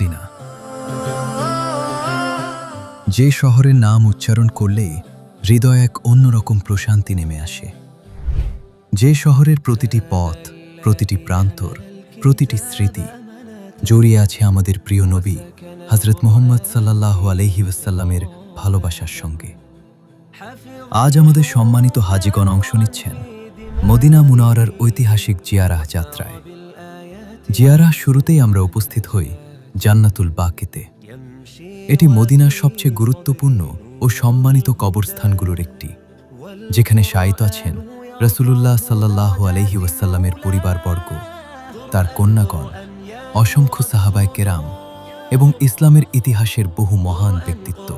Medina, যে শহরের নাম উচ্চারণ করলেই হৃদয়ে এক অন্যরকম প্রশান্তি নেমে আসে, যে শহরের প্রতিটি পথ, প্রতিটি প্রান্তর, প্রতিটি স্মৃতি জড়িয়ে আছে আমাদের প্রিয় নবী হযরত মুহাম্মদ সাল্লাল্লাহু আলাইহি ওয়াসাল্লামের ভালোবাসার সঙ্গে। আজ আমাদের সম্মানিত হাজীগণ অংশ নিচ্ছেন মদিনা মুনাওয়ারার ঐতিহাসিক জিয়ারাহ যাত্রায়। জিয়ারাহ শুরুতেই আমরা উপস্থিত হই জান্নাতুল বাকিতে। এটি মদিনার সবচেয়ে গুরুত্বপূর্ণ ও সম্মানিত কবরস্থানগুলোর একটি, যেখানে শায়িত আছেন রাসূলুল্লাহ সাল্লাল্লাহু আলাইহি ওয়াসাল্লামের পরিবারবর্গ, তার কন্যাগণ, অসংখ্য সাহাবায়ে কেরাম এবং ইসলামের ইতিহাসের বহু মহান ব্যক্তিত্ব।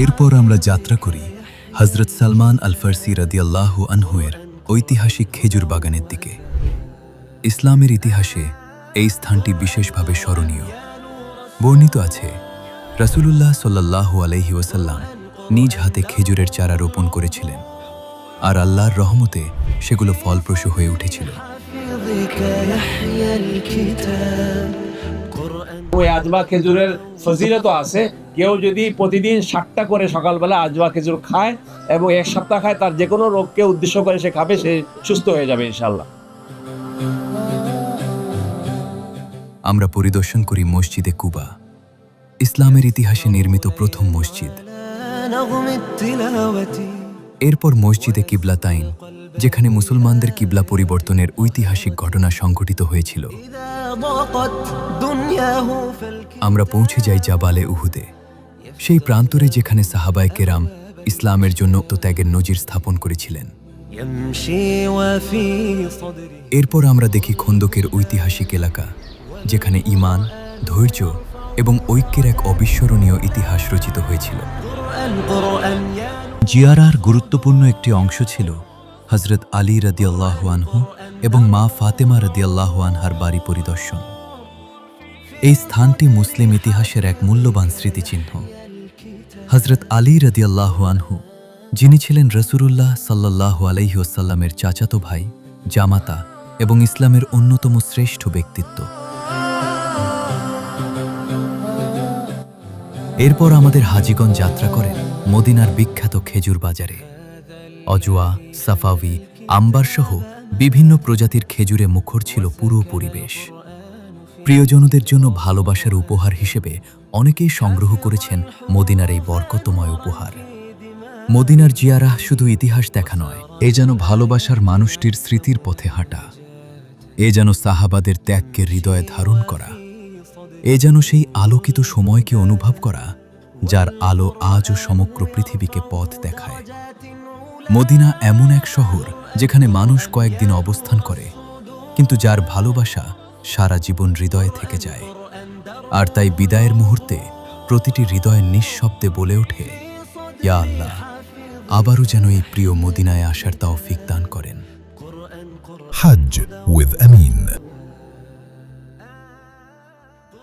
এরপর আমরা যাত্রা করি হযরত সালমান আল ফারসি রাদিয়াল্লাহু আনহু এর ঐতিহাসিক খেজুর বাগানের দিকে। ইসলামের ইতিহাসে এই স্থানটি বিশেষভাবে স্মরণীয়। বর্ণিত আছে রাসূলুল্লাহ সাল্লাল্লাহু আলাইহি ওয়াসাল্লাম নিজ হাতে খেজুরের চারা রোপণ করেছিলেন, আর আল্লাহর রহমতে সেগুলো ফলপ্রসূ হয়ে উঠেছিল। ওই আজবা খেজুরের ফজিলত আছে, কেউ যদি প্রতিদিন 7টা করে সকালবেলা আজবা খেজুর খায় এবং 1 সপ্তাহ খায়, তার যে কোনো রোগকে উদ্দেশ্য করে সে খাবে, সে সুস্থ হয়ে যাবে ইনশাআল্লাহ। আমরা পরিদর্শন করি মসজিদে কুবা, ইসলামের ইতিহাসে নির্মিত প্রথম মসজিদ। এরপর মসজিদে কিবলাতাইন, যেখানে মুসলমানদের কিবলা পরিবর্তনের ঐতিহাসিক ঘটনা সংঘটিত হয়েছিল। আমরা পৌঁছে যাই জাবালে উহুদে, সেই প্রান্তরে যেখানে সাহাবায়ে কেরাম ইসলামের জন্য ত্যাগের নজির স্থাপন করেছিলেন। এরপর আমরা দেখি খন্দকের ঐতিহাসিক এলাকা, যেখানে ঈমান, ধৈর্য এবং ঐক্যের এক অবিস্মরণীয় ইতিহাস রচিত হয়েছিল। জিয়ারাহর গুরুত্বপূর্ণ একটি অংশ ছিল হযরত আলী রাদিয়াল্লাহু আনহু এবং মা ফাতেমা রাদিয়াল্লাহু আনহার বাড়ি পরিদর্শন। এই স্থানটি মুসলিম ইতিহাসের এক মূল্যবান স্মৃতিচিহ্ন। হযরত আলী রাদিয়াল্লাহু আনহু, যিনি ছিলেন রাসূলুল্লাহ সাল্লাল্লাহু আলাইহি ওয়াসাল্লামের চাচাতো ভাই, জামাতা এবং ইসলামের অন্যতম শ্রেষ্ঠ ব্যক্তিত্ব। এরপর আমাদের হাজীগণ যাত্রা করেন মদিনার বিখ্যাত খেজুর বাজারে। অজওয়া, সাফাভি, আম্বার সহ বিভিন্ন প্রজাতির খেজুরে মুখর ছিল পুরো পরিবেশ। প্রিয়জনদের জন্য ভালোবাসার উপহার হিসেবে অনেকেই সংগ্রহ করেছেন মদিনার এই বরকতময় উপহার। মদিনার জিয়ারাহ শুধু ইতিহাস দেখা নয়, এ যেন ভালোবাসার মানুষটির স্মৃতির পথে হাঁটা, এ যেন সাহাবাদের ত্যাগকে হৃদয়ে ধারণ করা, এ যেন সেই আলোকিত সময়কে অনুভব করা যার আলো আজও সমগ্র পৃথিবীকে পথ দেখায়। মদিনা এমন এক শহর যেখানে মানুষ কয়েকদিন অবস্থান করে, কিন্তু যার ভালোবাসা সারা জীবন হৃদয়ে থেকে যায়। আর তাই বিদায়ের মুহূর্তে প্রতিটি হৃদয় নিঃশব্দে বলে ওঠে, ইয়া আল্লাহ, আবারও যেন এই প্রিয় মদিনায় আসার তৌফিক দান করেন। Hajj with Amin.